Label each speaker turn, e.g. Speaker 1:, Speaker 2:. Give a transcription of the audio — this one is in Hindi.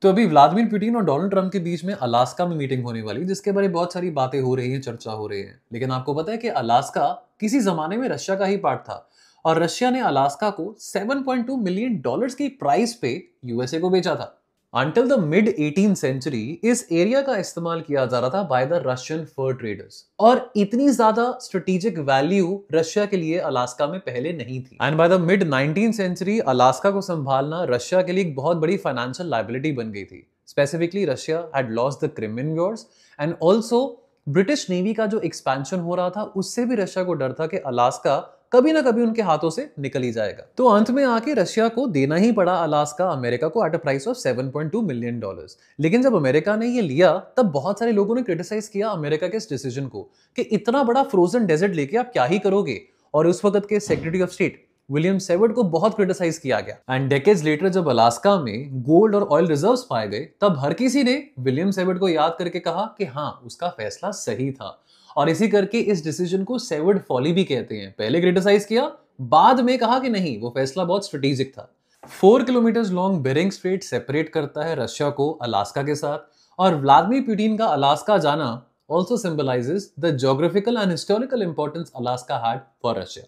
Speaker 1: तो अभी व्लादिमीर पुतिन और डोनाल्ड ट्रंप के बीच में अलास्का में मीटिंग होने वाली है, जिसके बारे में बहुत सारी बातें हो रही हैं, चर्चा हो रही है। लेकिन आपको पता है कि अलास्का किसी जमाने में रशिया का ही पार्ट था और रशिया ने अलास्का को 7.2 मिलियन डॉलर्स की प्राइस पे यूएसए को बेचा था। Until the mid 18th century इस एरिया का इस्तेमाल किया जा रहा था by the Russian fur traders, और इतनी ज्यादा स्ट्रेटेजिक वैल्यू रशिया के लिए अलास्का में पहले नहीं थी। And by the mid 19th century Alaska को संभालना रशिया के लिए एक बहुत बड़ी फाइनेंशियल लायबिलिटी बन गई थी। Specifically Russia had lost the Crimean Wars and also British navy का जो एक्सपेंशन हो रहा था उससे भी रशिया को डर था कि अलास्का कभी ना कभी उनके हाथों से निकल ही जाएगा। तो अंत में आके रशिया को देना ही पड़ा अलास्का अमेरिका को at a price of 7.2 million dollars. लेकिन जब अमेरिका ने ये लिया तब बहुत सारे लोगों ने क्रिटिसाइज किया अमेरिका के इस डिसीजन को कि इतना बड़ा फ्रोजन डेजर्ट लेके आप क्या ही करोगे। और उस वक्त के secretary of state William Savart को बहुत क्रिटिसाइज किया गया। एंड डेकेड्स लेटर जब अलास्का में गोल्ड और ऑयल रिजर्व्स पाए गए तब हर किसी ने विलियम सेवर्ट को याद करके कहा कि हाँ, उसका फैसला सही था। और इसी करके इस डिसीजन को सेवर्ट फॉली भी कहते हैं। पहले क्रिटिसाइज किया, बाद में कहा कि नहीं, वो फैसला बहुत स्ट्रेटेजिक था। 4 kilometre long Bering strait separate करता है रशिया को अलास्का के साथ, और व्लादिमीर पुतिन का अलास्का जाना also symbolizes the geographical and historical importance Alaska had for Russia.